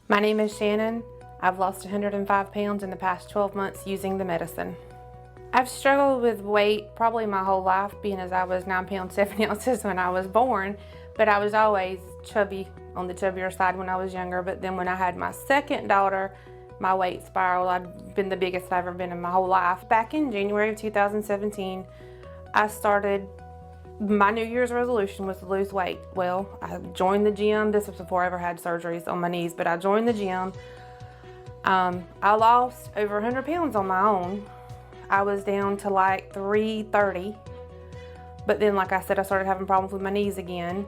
My name is Shannon. I've lost 105 pounds in the past 12 months using the medicine. I've struggled with weight probably my whole life, being as I was 9 pounds 7 ounces when I was born, but I was always chubby, on the chubbier side when I was younger. But then when I had my second daughter, my weight spiraled. I've been the biggest I've ever been in my whole life. Back in January of 2017, I started, my New Year's resolution was to lose weight. Well, I joined the gym. This was before I ever had surgeries on my knees, but I joined the gym. I lost over 100 pounds on my own. I was down to like 330, but then, like I said, I started having problems with my knees again.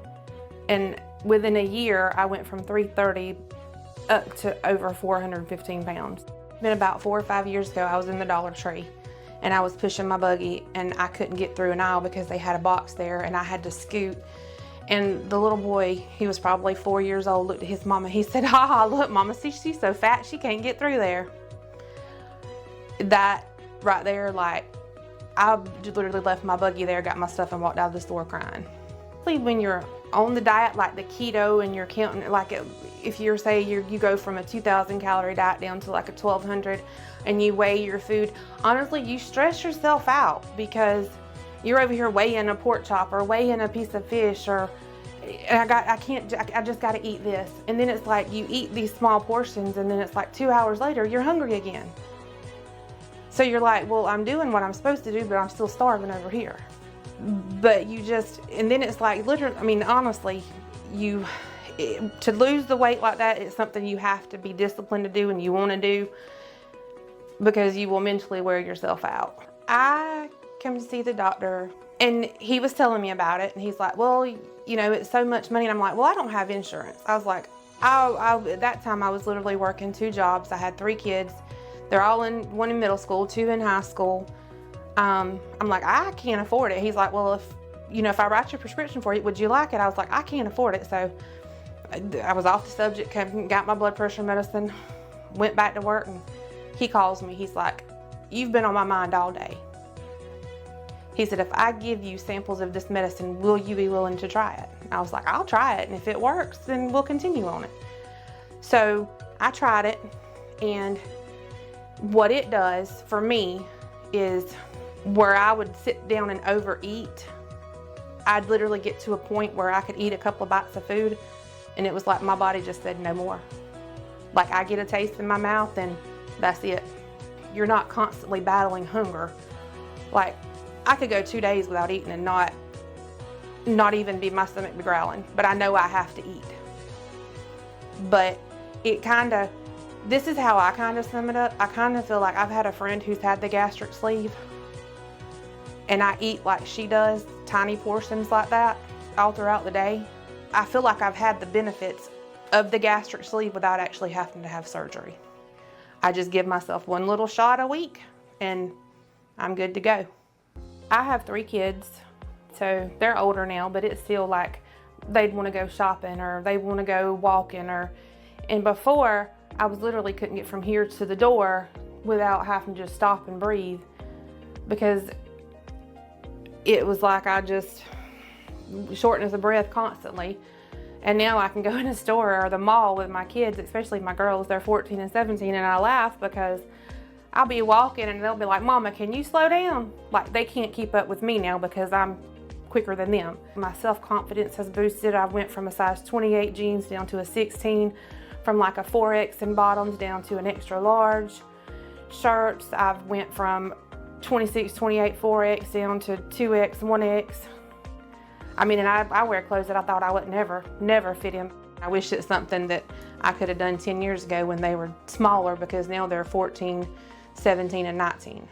And within a year, I went from 330 up to over 415 pounds. Been about 4 or 5 years ago, I was in the Dollar Tree and I was pushing my buggy and I couldn't get through an aisle because they had a box there and I had to scoot. And the little boy, he was probably 4 years old, looked at his mama. He said, "Ha ha, look, mama, see, she's so fat, she can't get through there." That right there, like, I literally left my buggy there, got my stuff, and walked out of the store crying. When you're on the diet, like the keto, and you're counting, like if you're, say, you go from a 2,000 calorie diet down to like a 1,200, and you weigh your food, honestly, you stress yourself out because you're over here weighing a pork chop or weighing a piece of fish, or I just got to eat this. And then it's like you eat these small portions, and then it's like 2 hours later, you're hungry again. So you're like, well, I'm doing what I'm supposed to do, but I'm still starving over here. But you just, and then it's like, literally, I mean, honestly, to lose the weight like that, it's something you have to be disciplined to do and you want to do, because you will mentally wear yourself out. I come to see the doctor and he was telling me about it, and he's like, well, you know, it's so much money. And I'm like, well, I don't have insurance. I was like, at that time I was literally working 2 jobs. I had 3 kids. They're all one in middle school, 2 in high school. I'm like, I can't afford it. He's like, well, if I write your prescription for you, would you like it? I was like, I can't afford it. So I was off the subject, got my blood pressure medicine, went back to work, and he calls me. He's like, you've been on my mind all day. He said, if I give you samples of this medicine, will you be willing to try it? And I was like, I'll try it. And if it works, then we'll continue on it. So I tried it, and what it does for me is, where I would sit down and overeat, I'd literally get to a point where I could eat a couple of bites of food and it was like my body just said no more. Like, I get a taste in my mouth and that's it. You're not constantly battling hunger. Like, I could go 2 days without eating and not even be, my stomach be growling, but I know I have to eat. But this is how I kind of sum it up. I kind of feel like I've had a friend who's had the gastric sleeve, and I eat like she does, tiny portions like that, all throughout the day. I feel like I've had the benefits of the gastric sleeve without actually having to have surgery. I just give myself 1 little shot a week, and I'm good to go. I have 3 kids, so they're older now, but it's still like they'd want to go shopping or they want to go walking, and before, I was literally couldn't get from here to the door without having to just stop and breathe, because it was like I just shortness of breath constantly. And now I can go in a store or the mall with my kids, especially my girls, they're 14 and 17, and I laugh because I'll be walking and they'll be like, "Mama, can you slow down?" Like, they can't keep up with me now because I'm quicker than them. My self-confidence has boosted. I went from a size 28 jeans down to a 16, from like a 4X in bottoms down to an extra large. Shirts, I've went from 26, 28, 4X down to 2X, 1X. I mean, and I wear clothes that I thought I would never fit in. I wish it's something that I could have done 10 years ago when they were smaller, because now they're 14, 17, and 19.